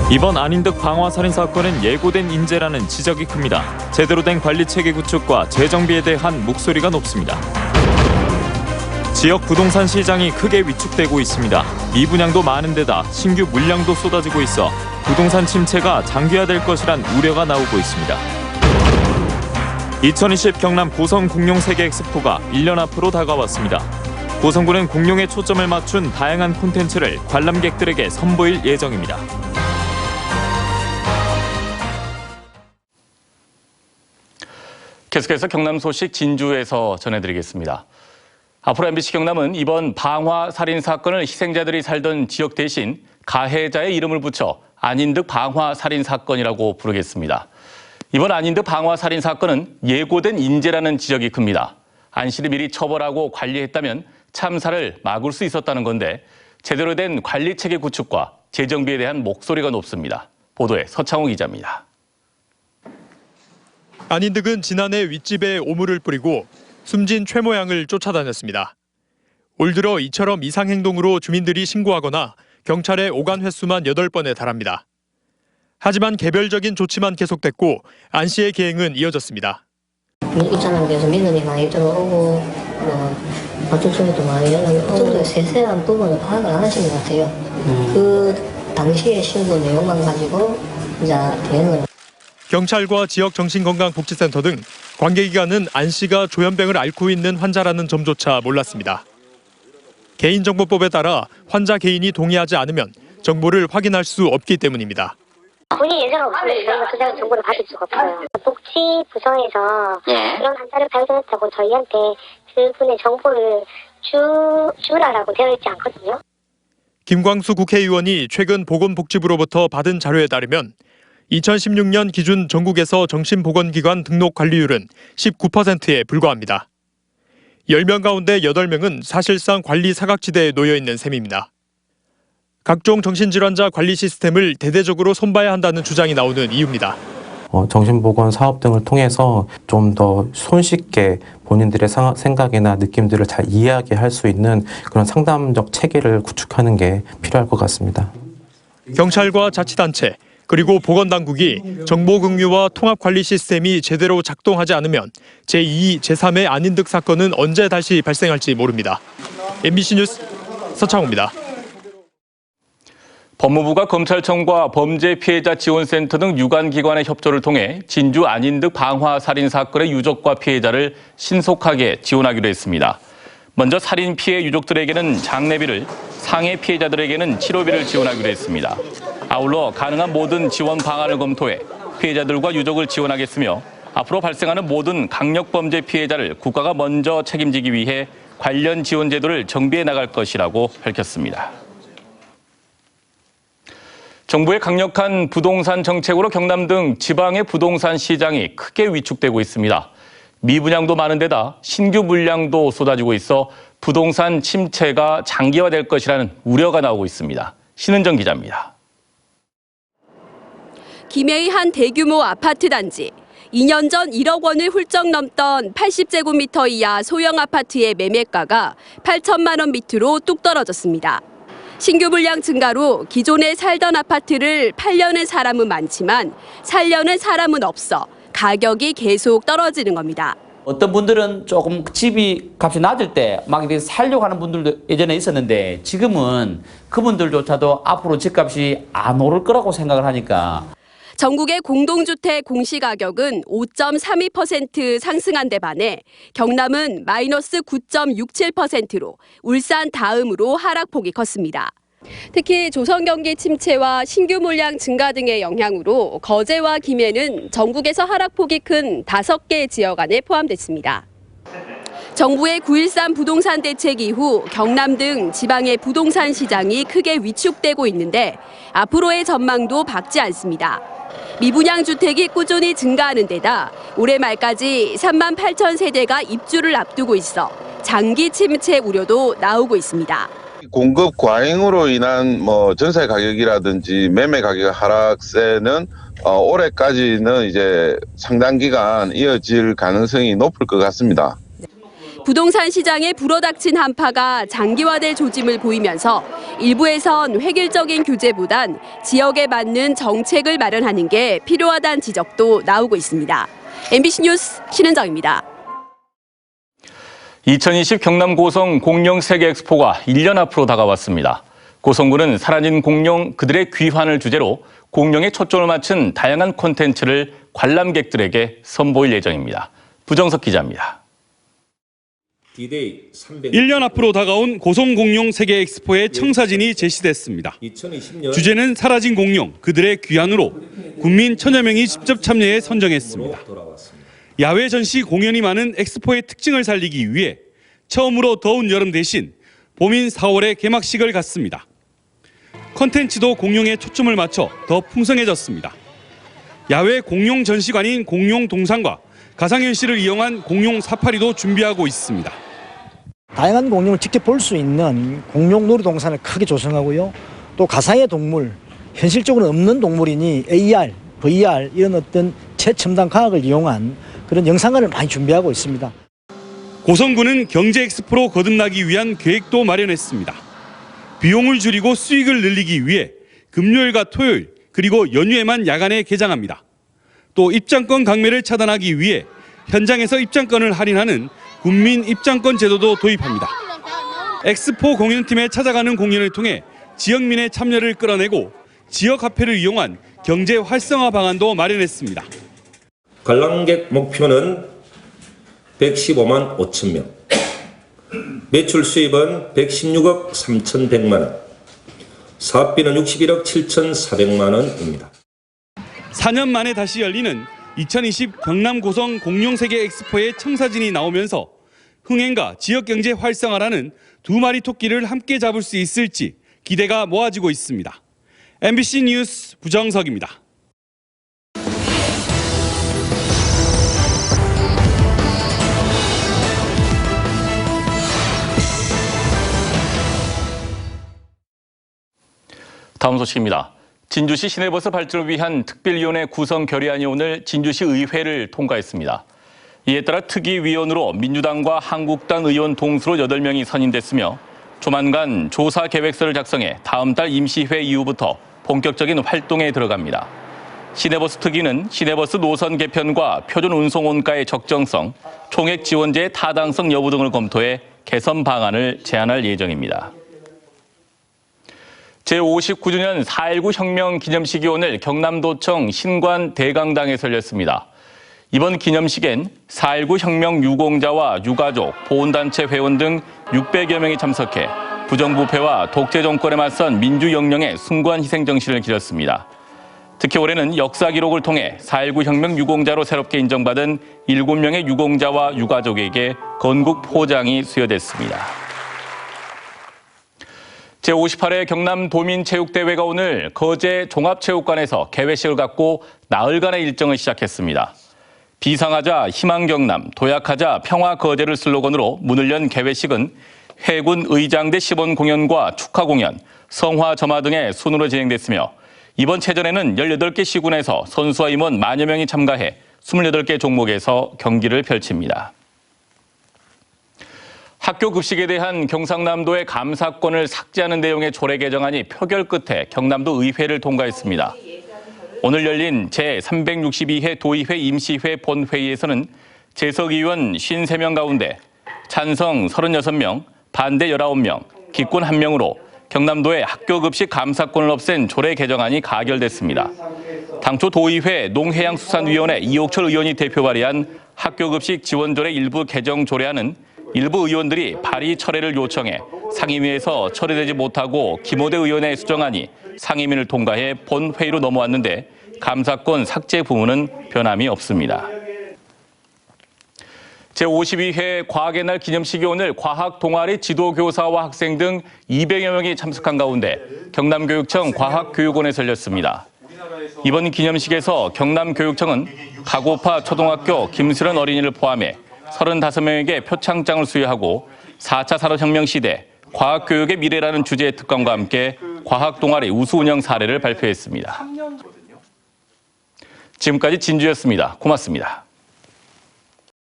이번 안인득 방화살인 사건은 예고된 인재라는 지적이 큽니다. 제대로 된 관리체계 구축과 재정비에 대한 목소리가 높습니다. 지역 부동산 시장이 크게 위축되고 있습니다. 미분양도 많은 데다 신규 물량도 쏟아지고 있어 부동산 침체가 장기화될 것이란 우려가 나오고 있습니다. 2020 경남 고성 공룡 세계 엑스포가 1년 앞으로 다가왔습니다. 고성군은 공룡에 초점을 맞춘 다양한 콘텐츠를 관람객들에게 선보일 예정입니다. 계속해서 경남 소식 진주에서 전해드리겠습니다. 앞으로 MBC 경남은 이번 방화 살인 사건을 희생자들이 살던 지역 대신 가해자의 이름을 붙여 안인득 방화 살인 사건이라고 부르겠습니다. 이번 안인득 방화 살인 사건은 예고된 인재라는 지적이 큽니다. 안 씨를 미리 처벌하고 관리했다면 참사를 막을 수 있었다는 건데 제대로 된 관리체계 구축과 재정비에 대한 목소리가 높습니다. 보도에 서창호 기자입니다. 안인득은 지난해 윗집에 오물을 뿌리고 숨진 최 모양을 쫓아다녔습니다. 올 들어 이처럼 이상 행동으로 주민들이 신고하거나 경찰에 오간 횟수만 8번에 달합니다. 하지만 개별적인 조치만 계속됐고 안 씨의 기행은 이어졌습니다. 입사하는 데서 민원이 많이 들어오고 어쩌고저쩌고 많이 연락이 오고 세세한 부분을 파악을 안 하신 것 같아요. 그 당시의 신고 내용만 가지고 이제 대응을. 경찰과 지역 정신건강복지센터 등 관계기관은 안 씨가 조현병을 앓고 있는 환자라는 점조차 몰랐습니다. 개인정보법에 따라 환자 개인이 동의하지 않으면 정보를 확인할 수 없기 때문입니다. 본인 예정 없으면 저희가 그 정보를 받을 수가 없어요. 복지부서에서 그런 환자를 발견했다고 저희한테 그분의 정보를 주라라고 되어 있지 않거든요. 김광수 국회의원이 최근 보건복지부로부터 받은 자료에 따르면 2016년 기준 전국에서 정신보건기관 등록 관리율은 19%에 불과합니다. 10명 가운데 8명은 사실상 관리 사각지대에 놓여 있는 셈입니다. 각종 정신질환자 관리 시스템을 대대적으로 손봐야 한다는 주장이 나오는 이유입니다. 정신보건 사업 등을 통해서 좀 더 손쉽게 본인들의 생각이나 느낌들을 잘 이해하게 할 수 있는 그런 상담적 체계를 구축하는 게 필요할 것 같습니다. 경찰과 자치단체 그리고 보건당국이 정보공유와 통합관리 시스템이 제대로 작동하지 않으면 제2, 제3의 안인득 사건은 언제 다시 발생할지 모릅니다. MBC 뉴스 서창호입니다. 법무부가 검찰청과 범죄피해자 지원센터 등 유관기관의 협조를 통해 진주 안인득 방화 살인 사건의 유족과 피해자를 신속하게 지원하기로 했습니다. 먼저 살인 피해 유족들에게는 장례비를, 상해 피해자들에게는 치료비를 지원하기로 했습니다. 아울러 가능한 모든 지원 방안을 검토해 피해자들과 유족을 지원하겠으며 앞으로 발생하는 모든 강력범죄 피해자를 국가가 먼저 책임지기 위해 관련 지원 제도를 정비해 나갈 것이라고 밝혔습니다. 정부의 강력한 부동산 정책으로 경남 등 지방의 부동산 시장이 크게 위축되고 있습니다. 미분양도 많은 데다 신규 물량도 쏟아지고 있어 부동산 침체가 장기화될 것이라는 우려가 나오고 있습니다. 신은정 기자입니다. 김해의 한 대규모 아파트 단지. 2년 전 1억 원을 훌쩍 넘던 80제곱미터 이하 소형 아파트의 매매가가 8천만 원 밑으로 뚝 떨어졌습니다. 신규 물량 증가로 기존에 살던 아파트를 팔려는 사람은 많지만 살려는 사람은 없어 가격이 계속 떨어지는 겁니다. 어떤 분들은 조금 집이 값이 낮을 때 막 이렇게 살려고 하는 분들도 예전에 있었는데 지금은 그분들조차도 앞으로 집값이 안 오를 거라고 생각을 하니까. 전국의 공동주택 공시가격은 5.32% 상승한 데 반해 경남은 마이너스 9.67%로 울산 다음으로 하락폭이 컸습니다. 특히 조선 경기 침체와 신규 물량 증가 등의 영향으로 거제와 김해는 전국에서 하락폭이 큰 5개 지역 안에 포함됐습니다. 정부의 9.13 부동산 대책 이후 경남 등 지방의 부동산 시장이 크게 위축되고 있는데 앞으로의 전망도 밝지 않습니다. 미분양 주택이 꾸준히 증가하는 데다 올해 말까지 3만 8천 세대가 입주를 앞두고 있어 장기 침체 우려도 나오고 있습니다. 공급 과잉으로 인한 전세 가격이라든지 매매 가격 하락세는 올해까지는 이제 상당 기간 이어질 가능성이 높을 것 같습니다. 부동산 시장에 불어닥친 한파가 장기화될 조짐을 보이면서 일부에선 획일적인 규제보단 지역에 맞는 정책을 마련하는 게 필요하다는 지적도 나오고 있습니다. MBC 뉴스 신은정입니다. 2020 경남 고성 공룡 세계 엑스포가 1년 앞으로 다가왔습니다. 고성군은 사라진 공룡 그들의 귀환을 주제로 공룡에 초점을 맞춘 다양한 콘텐츠를 관람객들에게 선보일 예정입니다. 부정석 기자입니다. 1년 앞으로 다가온 고성 공룡 세계 엑스포의 청사진이 제시됐습니다. 주제는 사라진 공룡 그들의 귀환으로 국민 1000여 명이 직접 참여해 선정했습니다. 야외 전시 공연이 많은 엑스포의 특징을 살리기 위해 처음으로 더운 여름 대신 봄인 4월에 개막식을 갖습니다. 컨텐츠도 공룡에 초점을 맞춰 더 풍성해졌습니다. 야외 공룡 전시관인 공룡 동상과 가상현실을 이용한 공룡 사파리도 준비하고 있습니다. 다양한 공룡을 직접 볼 수 있는 공룡 놀이동산을 크게 조성하고요. 또 가상의 동물, 현실적으로 없는 동물이니 AR, VR 이런 어떤 최첨단 과학을 이용한 그런 영상관을 많이 준비하고 있습니다. 고성군은 경제 엑스포로 거듭나기 위한 계획도 마련했습니다. 비용을 줄이고 수익을 늘리기 위해 금요일과 토요일 그리고 연휴에만 야간에 개장합니다. 또 입장권 강매를 차단하기 위해 현장에서 입장권을 할인하는 국민 입장권 제도도 도입합니다. 엑스포 공연팀에 찾아가는 공연을 통해 지역민의 참여를 끌어내고 지역 화폐를 이용한 경제 활성화 방안도 마련했습니다. 관람객 목표는 115만 5천 명, 매출 수입은 116억 3,100만 원, 사업비는 61억 7,400만 원입니다. 4년 만에 다시 열리는 2020 경남 고성 공룡세계 엑스포의 청사진이 나오면서 흥행과 지역경제 활성화라는 두 마리 토끼를 함께 잡을 수 있을지 기대가 모아지고 있습니다. MBC 뉴스 부정석입니다. 다음 소식입니다. 진주시 시내버스 발전을 위한 특별위원회 구성 결의안이 오늘 진주시 의회를 통과했습니다. 이에 따라 특위위원으로 민주당과 한국당 의원 동수로 8명이 선임됐으며 조만간 조사 계획서를 작성해 다음 달 임시회 이후부터 본격적인 활동에 들어갑니다. 시내버스 특위는 시내버스 노선 개편과 표준 운송 원가의 적정성, 총액 지원제의 타당성 여부 등을 검토해 개선 방안을 제안할 예정입니다. 제59주년 4.19 혁명 기념식이 오늘 경남도청 신관 대강당에서 열렸습니다. 이번 기념식엔 4.19 혁명 유공자와 유가족, 보훈단체 회원 등 600여 명이 참석해 부정부패와 독재 정권에 맞선 민주영령의 숭고한 희생 정신을 기렸습니다. 특히 올해는 역사 기록을 통해 4.19 혁명 유공자로 새롭게 인정받은 7명의 유공자와 유가족에게 건국 포장이 수여됐습니다. 제58회 경남 도민체육대회가 오늘 거제 종합체육관에서 개회식을 갖고 나흘간의 일정을 시작했습니다. 비상하자 희망경남, 도약하자 평화거제를 슬로건으로 문을 연 개회식은 해군 의장대 시범 공연과 축하 공연, 성화 점화 등의 순으로 진행됐으며 이번 체전에는 18개 시군에서 선수와 임원 만여 명이 참가해 28개 종목에서 경기를 펼칩니다. 학교 급식에 대한 경상남도의 감사권을 삭제하는 내용의 조례 개정안이 표결 끝에 경남도 의회를 통과했습니다. 오늘 열린 제362회 도의회 임시회 본회의에서는 재석 의원 53명 가운데 찬성 36명, 반대 19명, 기권 1명으로 경남도의 학교 급식 감사권을 없앤 조례 개정안이 가결됐습니다. 당초 도의회 농해양수산위원회 이옥철 의원이 대표 발의한 학교 급식 지원조례 일부 개정 조례안은 일부 의원들이 발의 철회를 요청해 상임위에서 처리되지 못하고 김호대 의원의 수정안이 상임위를 통과해 본회의로 넘어왔는데 감사권 삭제 부분은 변함이 없습니다. 제52회 과학의 날 기념식이 오늘 과학 동아리 지도교사와 학생 등 200여 명이 참석한 가운데 경남교육청 과학교육원에서 열렸습니다. 이번 기념식에서 경남교육청은 가고파 초등학교 김수련 어린이를 포함해 35명에게 표창장을 수여하고 4차 산업혁명 시대 과학교육의 미래라는 주제의 특강과 함께 과학 동아리 우수 운영 사례를 발표했습니다. 지금까지 진주였습니다. 고맙습니다.